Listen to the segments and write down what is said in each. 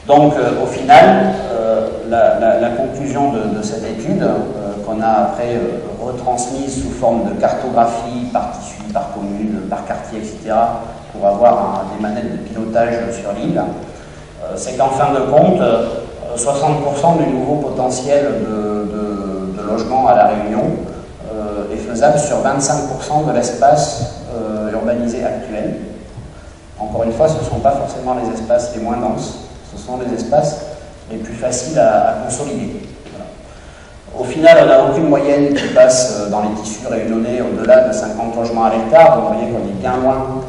Donc, au final, la conclusion de cette étude, qu'on a après retransmise sous forme de cartographie par tissu, par commune, par quartier, etc., pour avoir des manettes de pilotage sur l'île, c'est qu'en fin de compte, 60% du nouveau potentiel de logement à La Réunion est faisable sur 25% de l'espace urbanisé actuel. Encore une fois, ce ne sont pas forcément les espaces les moins denses, ce sont les espaces les plus faciles à consolider. Voilà. Au final, on n'a aucune moyenne qui passe dans les tissus réunionnais au-delà de 50 logements à l'hectare. Donc, vous voyez qu'on est bien loin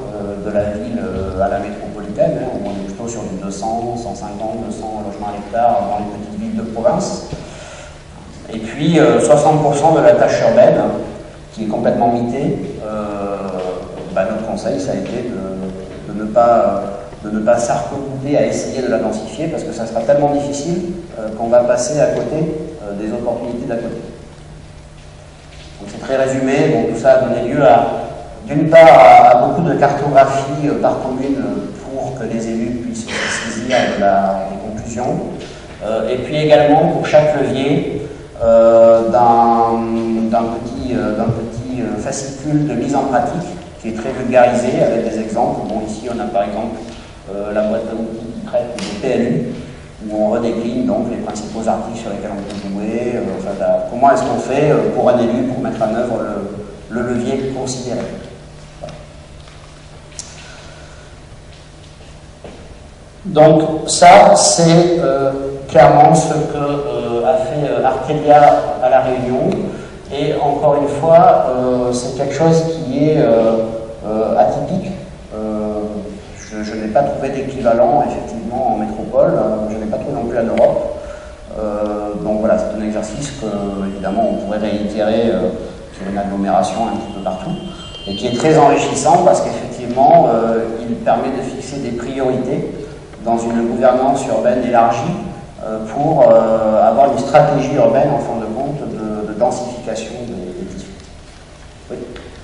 de la ville à la métropolitaine, hein, où on est plutôt sur du 200, 150, 200 logements à l'hectare dans les petites villes de province. Et puis 60% de la tâche urbaine, qui est complètement mitée, notre conseil, ça a été de ne pas s'arc-bouter à essayer de la densifier, parce que ça sera tellement difficile qu'on va passer à côté des opportunités d'à côté. Donc c'est très résumé, donc tout ça a donné lieu d'une part à beaucoup de cartographie par commune pour que les élus puissent se saisir des conclusions, et puis également pour chaque levier d'un petit fascicule de mise en pratique qui est très vulgarisé avec des exemples. Bon, ici on a par exemple la boîte à outils qui traite des PLU, où on redécline donc les principaux articles sur lesquels on peut jouer, comment est-ce qu'on fait pour un élu pour mettre en œuvre le levier considéré. Voilà. Donc ça, c'est clairement ce que a fait Artelia à La Réunion, et encore une fois, c'est quelque chose qui est atypique. Je n'ai pas trouvé d'équivalent effectivement en métropole, je n'ai pas trouvé non plus en Europe. Donc voilà, c'est un exercice que évidemment on pourrait réitérer sur une agglomération un petit peu partout, et qui est très enrichissant parce qu'effectivement il permet de fixer des priorités dans une gouvernance urbaine élargie pour avoir une stratégie urbaine en fin de compte de densification des tissus. Oui.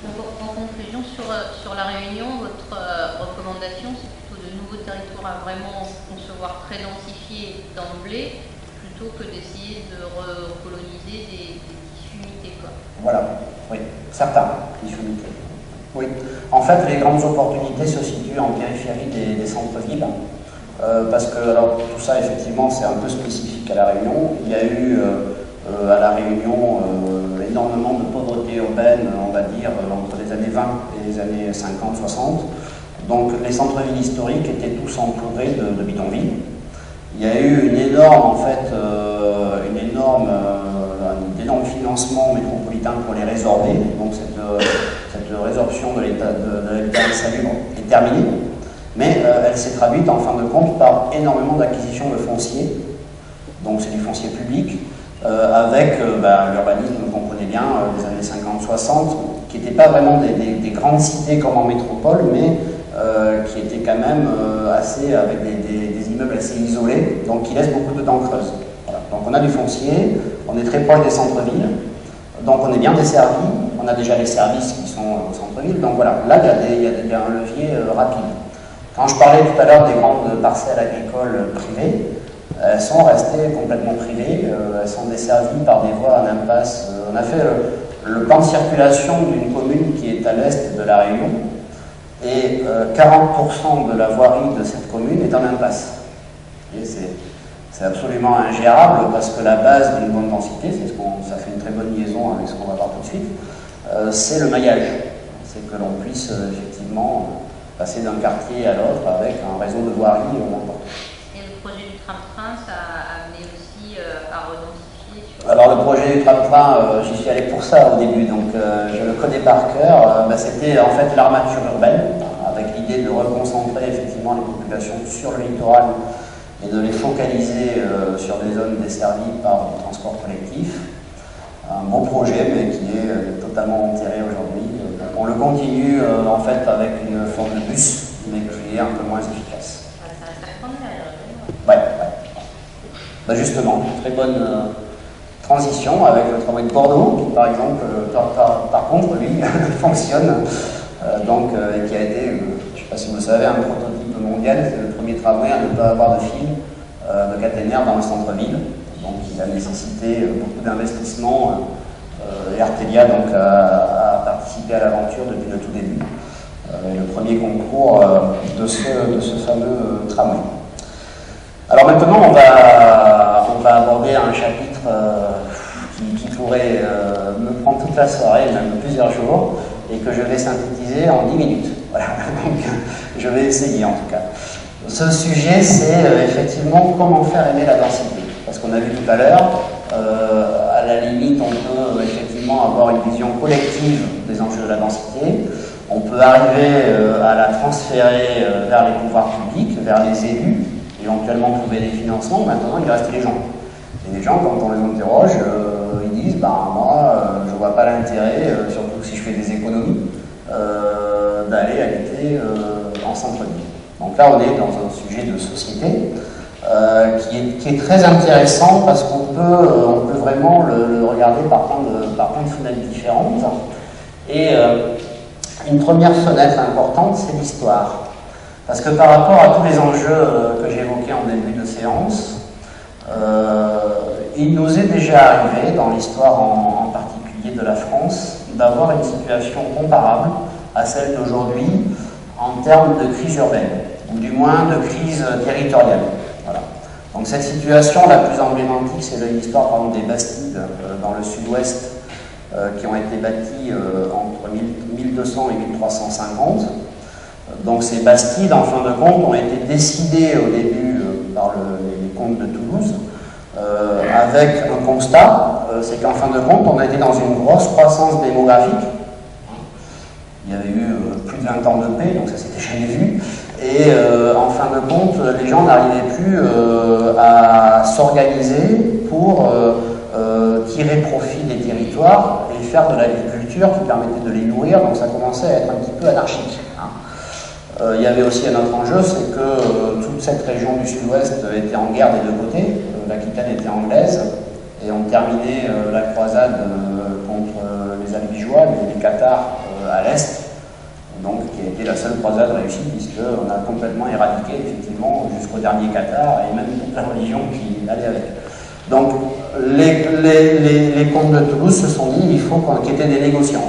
Donc, en conclusion, sur La Réunion, votre recommandation, c'est plutôt de nouveaux territoires à vraiment concevoir très densifiés d'emblée, plutôt que d'essayer de recoloniser des tissus unités, quoi. Voilà, oui, certains tissus unités. Oui. En fait, les grandes opportunités se situent en périphérie des centres-villes. Parce que alors, tout ça, effectivement, c'est un peu spécifique à La Réunion. Il y a eu à La Réunion énormément de pauvreté urbaine, on va dire, entre les années 20 et les années 50-60. Donc les centres-villes historiques étaient tous entourés de bidonvilles. Il y a eu un énorme financement métropolitain pour les résorber. Donc cette résorption de l'habitat insalubre est terminée. Mais elle s'est traduite en fin de compte par énormément d'acquisitions de foncier, donc c'est du foncier public, avec l'urbanisme qu'on connaît bien des années 50-60, qui n'étaient pas vraiment des grandes cités comme en métropole, mais qui étaient quand même avec des immeubles assez isolés, donc qui laissent beaucoup de dents creuses. Voilà. Donc on a du foncier, on est très proche des centres-villes, donc on est bien desservi, on a déjà les services qui sont au centre-ville, donc voilà, là il y a un levier rapide. Quand je parlais tout à l'heure des grandes parcelles agricoles privées, elles sont restées complètement privées, elles sont desservies par des voies en impasse. On a fait le plan de circulation d'une commune qui est à l'est de La Réunion, et 40% de la voirie de cette commune est en impasse. Et c'est absolument ingérable parce que la base d'une bonne densité, ça fait une très bonne liaison avec ce qu'on va voir tout de suite, c'est le maillage. C'est que l'on puisse effectivement passer d'un quartier à l'autre avec un réseau de voirie important. Et le projet du tram-train, ça a amené aussi à redensifier sur... Alors le projet du tram-train, j'y suis allé pour ça au début, donc je le connais par cœur. C'était en fait l'armature urbaine, avec l'idée de reconcentrer effectivement les populations sur le littoral et de les focaliser sur des zones desservies par le transport collectif. Un beau projet, mais qui est totalement enterré aujourd'hui. On le continue en fait avec une forme de bus, mais qui est un peu moins efficace. Ça reste à prendre là. Ouais. Justement, très bonne transition avec le tramway de Bordeaux, qui par exemple, par contre, lui, fonctionne. Qui a été, je ne sais pas si vous le savez, un prototype mondial. C'est le premier tramway à ne pas avoir de fil de caténaires dans le centre-ville. Donc il a nécessité beaucoup d'investissements et Artelia donc, a participé à l'aventure depuis le tout début. Le premier concours de ce fameux tramway. Alors maintenant, on va aborder un chapitre qui pourrait me prendre toute la soirée, même plusieurs jours, et que je vais synthétiser en 10 minutes. Voilà, donc je vais essayer en tout cas. Ce sujet, c'est effectivement comment faire aimer la densité. Parce qu'on a vu tout à l'heure, à la limite, on peut effectivement avoir une vision collective des enjeux de la densité. On peut arriver à la transférer vers les pouvoirs publics, vers les élus, éventuellement trouver des financements. Maintenant, il reste les gens. Et les gens, quand on les interroge, ils disent moi, je ne vois pas l'intérêt, surtout si je fais des économies, d'aller habiter en centre-ville. Donc là, on est dans un sujet de société qui est très intéressant parce qu'on peut vraiment le regarder par plein de fenêtres différentes. Et une première fenêtre importante, c'est l'histoire. Parce que par rapport à tous les enjeux que j'évoquais en début de séance, il nous est déjà arrivé, dans l'histoire en particulier de la France, d'avoir une situation comparable à celle d'aujourd'hui en termes de crise urbaine, ou du moins de crise territoriale. Voilà. Donc cette situation la plus emblématique, c'est l'histoire par exemple des Bastides dans le sud-ouest, qui ont été bâties entre 1200 et 1350. Donc ces Bastides, en fin de compte, ont été décidées au début par les comtes de Toulouse, avec un constat, c'est qu'en fin de compte, on a été dans une grosse croissance démographique. Il y avait eu plus de 20 ans de paix, donc ça s'était jamais vu. Et en fin de compte, les gens n'arrivaient plus à s'organiser pour tirer profit des territoires et faire de l'agriculture qui permettait de les nourrir, donc ça commençait à être un petit peu anarchique. Il y avait aussi un autre enjeu, c'est que toute cette région du sud-ouest était en guerre des deux côtés. L'Aquitaine était anglaise et on terminait la croisade contre les Albigeois, les Cathares à l'est, donc qui a été la seule croisade réussie puisqu'on a complètement éradiqué effectivement jusqu'au dernier Cathare et même toute la religion qui allait avec. Donc les comtes de Toulouse se sont dit qui étaient des négociants,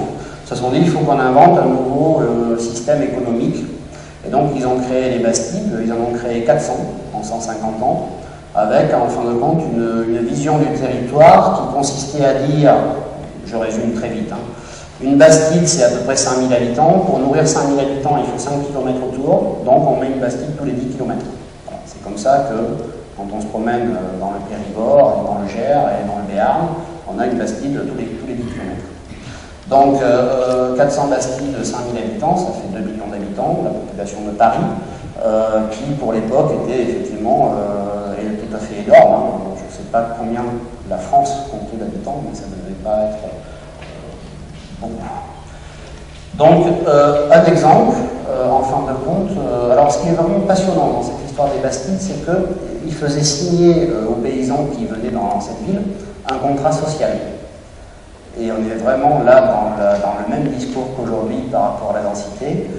se sont dit il faut qu'on invente un nouveau système économique. Et donc ils ont créé les Bastides, ils en ont créé 400 en 150 ans, avec en fin de compte une vision du territoire qui consistait à dire, je résume très vite, une Bastide c'est à peu près 5000 habitants, pour nourrir 5000 habitants il faut 5 km autour, donc on met une Bastide tous les 10 km. Voilà. C'est comme ça que quand on se promène dans le Périgord, dans le Gers et dans le Béarn, on a une Bastide tous les 10 km. Donc 400 Bastides, 5000 habitants, ça fait 2 millions d'habitants, la population de Paris, qui pour l'époque était effectivement tout à fait énorme. Je ne sais pas combien la France comptait d'habitants, mais ça ne devait pas être beaucoup. Donc un exemple, en fin de compte, alors ce qui est vraiment passionnant dans cette histoire des Bastides, c'est qu'ils faisaient signer aux paysans qui venaient dans cette ville un contrat social. Et on est vraiment là dans le même discours qu'aujourd'hui par rapport à la densité.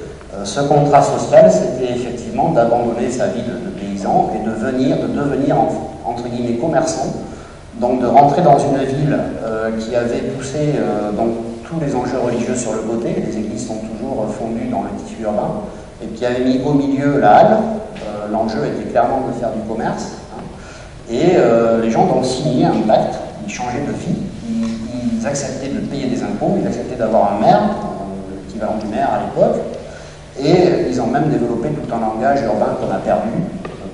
Ce contrat social, c'était effectivement d'abandonner sa vie de paysan et de devenir entre guillemets commerçant, donc de rentrer dans une ville qui avait poussé donc, tous les enjeux religieux sur le côté, les églises sont toujours fondues dans le tissu urbain, et qui avait mis au milieu la halle. L'enjeu était clairement de faire du commerce, et les gens ont signé un pacte, ils changeaient de vie. Ils acceptaient de payer des impôts, ils acceptaient d'avoir un maire, l'équivalent du maire à l'époque, et ils ont même développé tout un langage urbain qu'on a perdu,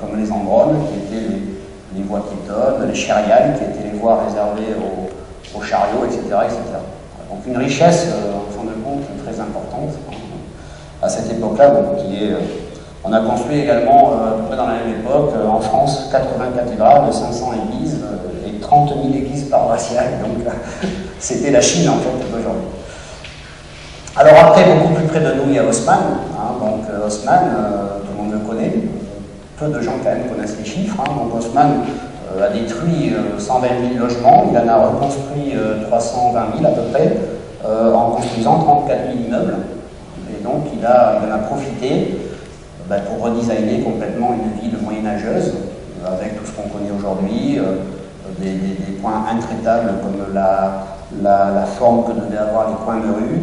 comme les embrones, qui étaient les voies piétonnes, les chériales, qui étaient les voies réservées aux chariots, etc., etc. Donc une richesse, en fin de compte, très importante à cette époque-là, on a construit également, à peu près dans la même époque, en France, 80 cathédrales, 500 églises, 30 000 églises paroissiales, donc c'était la Chine en fait d'aujourd'hui. Alors après, beaucoup plus près de nous, il y a Haussmann. Donc Haussmann, tout le monde le connaît, peu de gens quand même connaissent les chiffres. Donc Haussmann a détruit 120 000 logements, il en a reconstruit 320 000 à peu près, en construisant 34 000 immeubles. Et donc il en a profité pour redesigner complètement une ville moyenâgeuse, avec tout ce qu'on aujourd'hui, des points intraitables comme la forme que devaient avoir les coins de rue,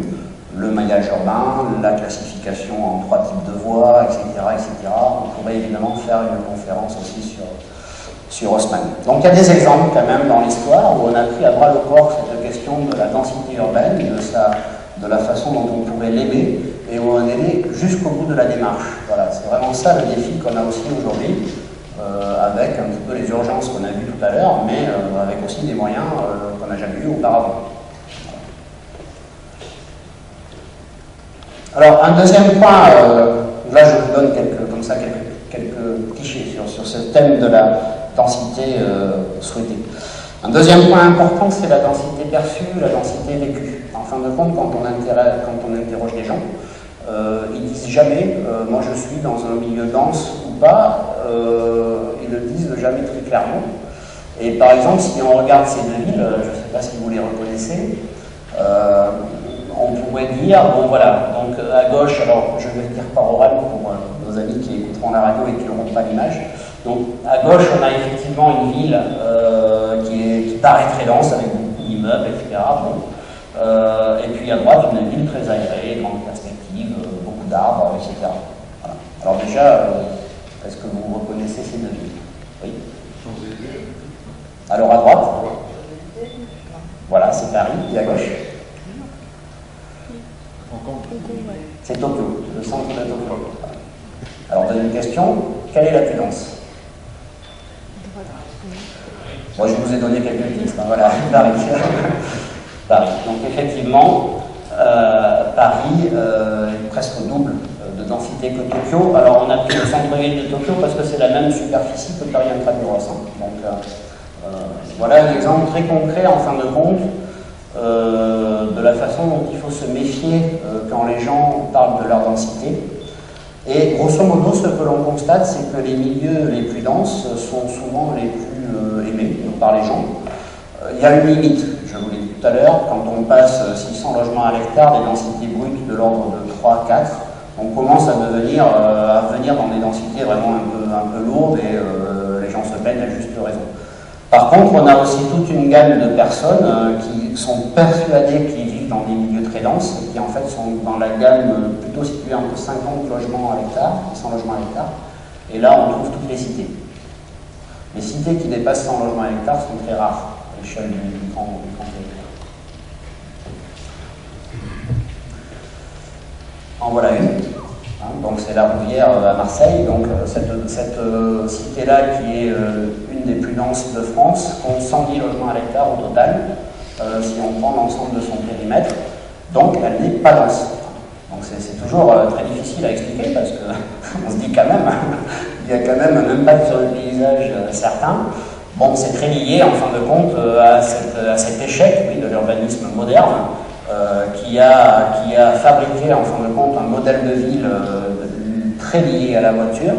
le maillage urbain, la classification en 3 types de voies, etc., etc. On pourrait évidemment faire une conférence aussi sur Haussmann. Donc il y a des exemples quand même dans l'histoire où on a pris à bras le corps cette question de la densité urbaine, de la façon dont on pourrait l'aimer, et où on est allé jusqu'au bout de la démarche. Voilà, c'est vraiment ça le défi qu'on a aussi aujourd'hui, avec un petit peu les urgences qu'on a vues tout à l'heure, mais avec aussi des moyens qu'on n'a jamais vus auparavant. Alors, un deuxième point, là je vous donne quelques clichés sur ce thème de la densité souhaitée. Un deuxième point important, c'est la densité perçue, la densité vécue. En fin de compte, quand on interroge les gens, ils disent jamais moi je suis dans un milieu dense ou pas, ils le disent jamais très clairement. Et par exemple, si on regarde ces deux villes, je ne sais pas si vous les reconnaissez, on pourrait dire, bon voilà, donc à gauche, alors je vais le dire par oral pour nos amis qui écouteront la radio et qui n'auront pas l'image. Donc à gauche, on a effectivement une ville qui paraît très dense, avec beaucoup d'immeubles, etc. Bon. Et puis à droite, une ville très aérée, grande perspective, beaucoup d'arbres, etc. Voilà. Alors déjà, est-ce que vous reconnaissez ces deux villes? Oui. Alors à droite, voilà, c'est Paris, et à gauche c'est Tokyo, le centre de Tokyo. Alors, deuxième question, quelle est la plus dense? Moi, je vous ai donné quelques pistes, hein, voilà, Paris. Paris. Donc, effectivement, Paris est presque au double de densité que Tokyo. Alors, on a pris le centre-ville de Tokyo parce que c'est la même superficie que Paris intramuros. Donc, voilà un exemple très concret, en fin de compte, de la façon dont il faut se méfier quand les gens parlent de leur densité. Et grosso modo, ce que l'on constate, c'est que les milieux les plus denses sont souvent les plus aimés par les gens. Il y a une limite, je vous l'ai dit tout à l'heure, quand on passe 600 logements à l'hectare, des densités brutes de l'ordre de 3-4, on commence à venir dans des densités vraiment un peu lourdes et les gens se plaignent à juste raison. Par contre, on a aussi toute une gamme de personnes qui sont persuadées qu'ils vivent dans des milieux très denses et qui en fait sont dans la gamme plutôt située entre 50 logements à l'hectare, 100 logements à l'hectare. Et là, on trouve toutes les cités. Les cités qui dépassent 100 logements à l'hectare sont très rares à l'échelle du grand territoire. En voilà une. Donc c'est la Rouvière à Marseille. Donc cette cité-là, qui est une des plus denses de France, compte 110 logements à l'hectare au total, si on prend l'ensemble de son périmètre. Donc elle n'est pas dense. Donc c'est toujours très difficile à expliquer parce qu'on se dit quand même, il y a quand même un impact sur le paysage certain. Bon, c'est très lié en fin de compte à cet échec, oui, de l'urbanisme moderne. Qui a fabriqué en fin de compte un modèle de ville très lié à la voiture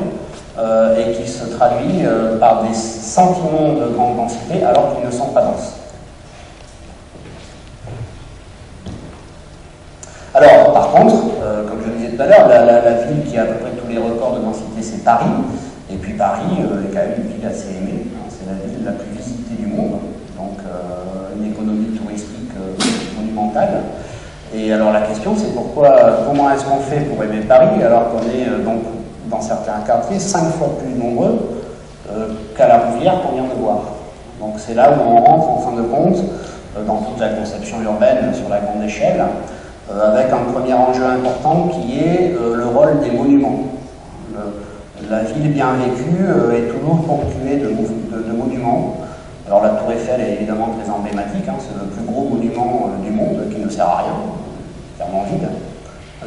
et qui se traduit par des sentiments de grande densité alors qu'ils ne sont pas denses. Alors, par contre, comme je le disais tout à l'heure, la ville qui a à peu près tous les records de densité, c'est Paris. Et puis Paris est quand même une ville assez aimée. C'est la ville la plus visitée du monde. Donc, une économie touristique monumentale. Et alors la question, c'est comment est-ce qu'on fait pour aimer Paris alors qu'on est donc dans certains quartiers 5 fois plus nombreux qu'à la Rouvière qu'on vient de voir. Donc c'est là où on rentre en fin de compte dans toute la conception urbaine sur la grande échelle, avec un premier enjeu important qui est le rôle des monuments. La ville bien vécue est toujours ponctuée de monuments. Alors la Tour Eiffel est évidemment très emblématique, c'est le plus gros monument du monde qui ne sert à rien, clairement vide.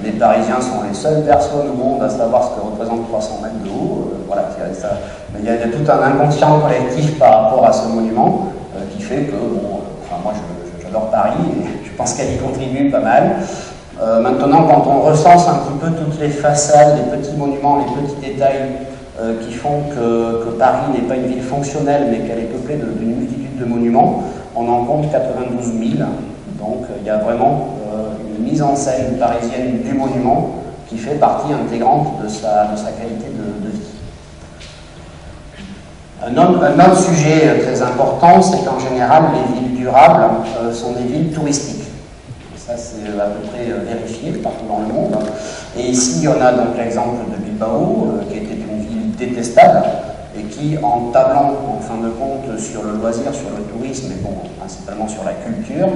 Les Parisiens sont les seules personnes au monde à savoir ce que représente 300 mètres de haut. Voilà, mais il y a tout un inconscient collectif par rapport à ce monument qui fait que, moi j'adore Paris et je pense qu'elle y contribue pas mal. Maintenant, quand on recense un petit peu toutes les façades, les petits monuments, les petits détails qui font que Paris n'est pas une ville fonctionnelle, mais qu'elle est peuplée d'une multitude de monuments, on en compte 92 000. Donc il y a vraiment une mise en scène parisienne du monument qui fait partie intégrante de sa qualité de vie. Un autre sujet très important, c'est qu'en général, les villes durables sont des villes touristiques. Ça, c'est à peu près vérifié partout dans le monde. Et ici, on a donc l'exemple de Bilbao, qui était une ville détestable, et qui, en tablant, en fin de compte, sur le loisir, sur le tourisme, et bon, principalement sur la culture,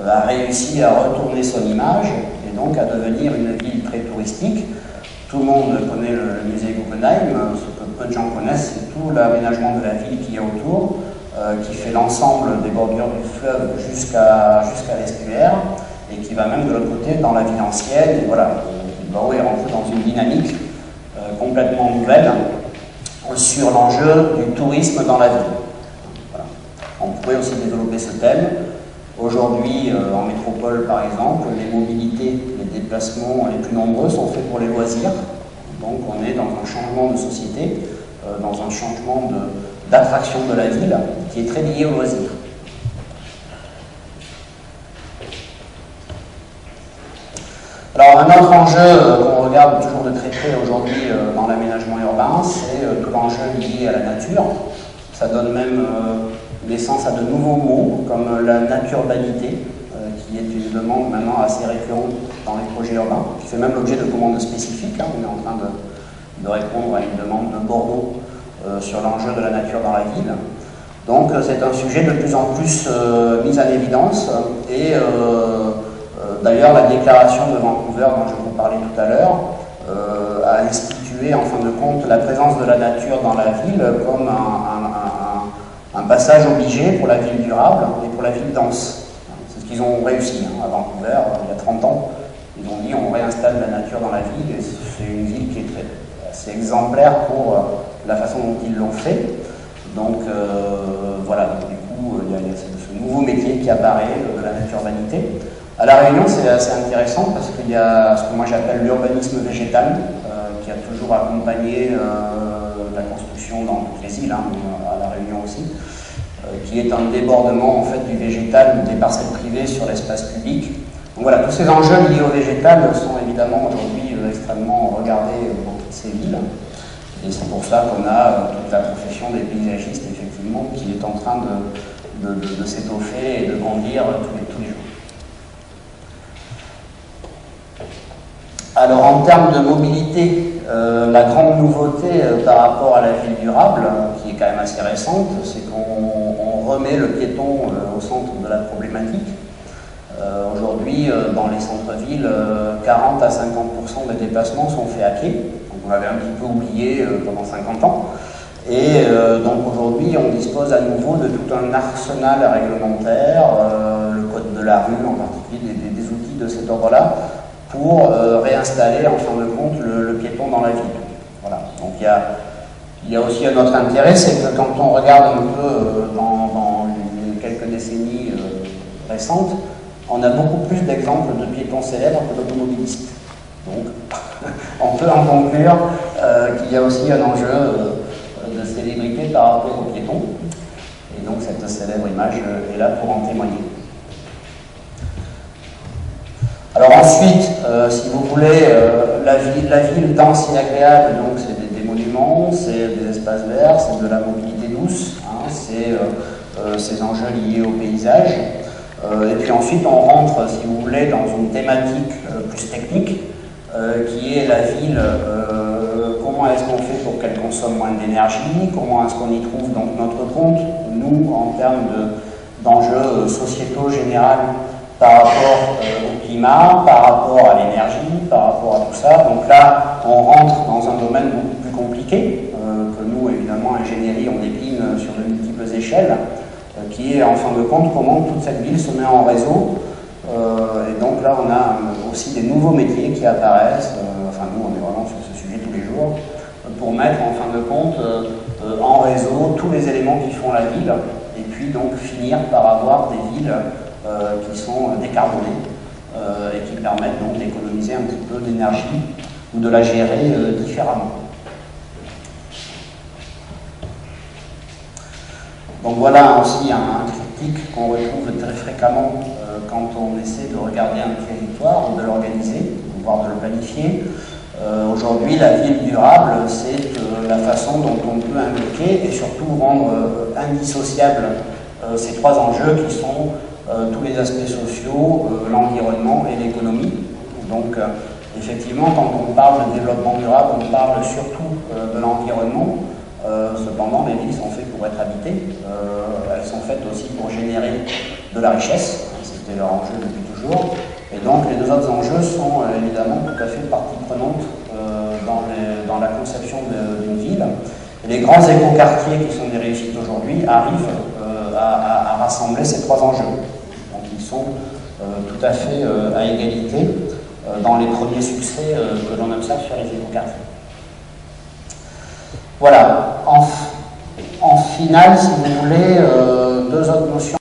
a réussi à retourner son image, et donc à devenir une ville très touristique. Tout le monde connaît le musée Guggenheim, ce que peu de gens connaissent, c'est tout l'aménagement de la ville qui est autour, qui fait l'ensemble des bordures du fleuve jusqu'à l'estuaire, et qui va même de l'autre côté dans la ville ancienne. Et voilà, Bilbao est rentré dans une dynamique complètement nouvelle sur l'enjeu du tourisme dans la ville. Voilà. On pourrait aussi développer ce thème. Aujourd'hui, en métropole par exemple, les mobilités, les déplacements les plus nombreux sont faits pour les loisirs. Donc on est dans un changement de société, dans un changement d'attraction de la ville qui est très lié au loisir. Alors un autre enjeu qu'on regarde toujours de très près aujourd'hui dans l'aménagement urbain, c'est tout l'enjeu lié à la nature. Ça donne même naissance à de nouveaux mots comme la naturbanité, qui est une demande maintenant assez récurrente dans les projets urbains, qui fait même l'objet de commandes spécifiques. On est en train de répondre à une demande de Bordeaux sur l'enjeu de la nature dans la ville. Donc c'est un sujet de plus en plus mis en évidence et d'ailleurs la déclaration de Vancouver dont je vous parlais tout à l'heure a institué en fin de compte la présence de la nature dans la ville comme un passage obligé pour la ville durable et pour la ville dense. C'est ce qu'ils ont réussi à Vancouver il y a 30 ans. Ils ont dit on réinstalle la nature dans la ville et c'est une ville qui est assez exemplaire pour la façon dont ils l'ont fait. Donc voilà, donc, du coup il y a ce nouveau métier qui apparaît de la naturbanité. À La Réunion, c'est assez intéressant parce qu'il y a ce que moi j'appelle l'urbanisme végétal qui a toujours accompagné la construction dans toutes les îles, à La Réunion aussi, qui est un débordement en fait du végétal des parcelles privées sur l'espace public. Donc voilà, tous ces enjeux liés au végétal sont évidemment aujourd'hui extrêmement regardés dans toutes ces villes. Et c'est pour ça qu'on a toute la profession des paysagistes, effectivement, qui est en train de s'étoffer et de grandir tous les jours. Alors en termes de mobilité, la grande nouveauté par rapport à la ville durable, qui est quand même assez récente, c'est qu'on remet le piéton au centre de la problématique. Aujourd'hui, dans les centres-villes, 40 à 50% des déplacements sont faits à pied. Donc on l'avait un petit peu oublié pendant 50 ans. Et donc aujourd'hui, on dispose à nouveau de tout un arsenal réglementaire, le code de la rue en particulier, des outils de cet ordre-là, pour réinstaller en fin de compte le piéton dans la ville. Voilà. Donc il y a aussi un autre intérêt, c'est que quand on regarde un peu dans les quelques décennies récentes, on a beaucoup plus d'exemples de piétons célèbres que d'automobilistes. Donc on peut en conclure qu'il y a aussi un enjeu de célébrité par rapport aux piétons. Et donc cette célèbre image est là pour en témoigner. Alors ensuite, si vous voulez, la ville dense et agréable, donc c'est des monuments, c'est des espaces verts, c'est de la mobilité douce, c'est ces enjeux liés au paysage. Et puis ensuite, on rentre, si vous voulez, dans une thématique plus technique, qui est la ville, comment est-ce qu'on fait pour qu'elle consomme moins d'énergie, comment est-ce qu'on y trouve donc notre compte, nous, en termes d'enjeux sociétaux généraux, par rapport au climat, par rapport à l'énergie, par rapport à tout ça. Donc là, on rentre dans un domaine beaucoup plus compliqué, que nous, évidemment, ingénierie, on décline sur de multiples échelles, qui est, en fin de compte, comment toute cette ville se met en réseau. Et donc là, on a aussi des nouveaux métiers qui apparaissent, enfin nous, on est vraiment sur ce sujet tous les jours, pour mettre, en fin de compte, en réseau tous les éléments qui font la ville, et puis donc finir par avoir des villes qui sont décarbonées et qui permettent donc d'économiser un petit peu d'énergie ou de la gérer différemment. Donc voilà aussi un critique qu'on retrouve très fréquemment quand on essaie de regarder un territoire ou de l'organiser, voire de le planifier. Aujourd'hui, la ville durable, c'est la façon dont on peut imbriquer et surtout rendre indissociables ces trois enjeux qui sont tous les aspects sociaux, l'environnement et l'économie. Donc, effectivement, quand on parle de développement durable, on parle surtout de l'environnement. Cependant, les villes sont faites pour être habitées. Elles sont faites aussi pour générer de la richesse. C'était leur enjeu depuis toujours. Et donc, les deux autres enjeux sont évidemment tout à fait partie prenante dans la conception d'une ville. Et les grands écoquartiers qui sont des réussites aujourd'hui arrivent à rassembler ces trois enjeux. Donc, ils sont tout à fait à égalité dans les premiers succès que l'on observe sur les écoquartiers. Voilà. En finale, si vous voulez, deux autres notions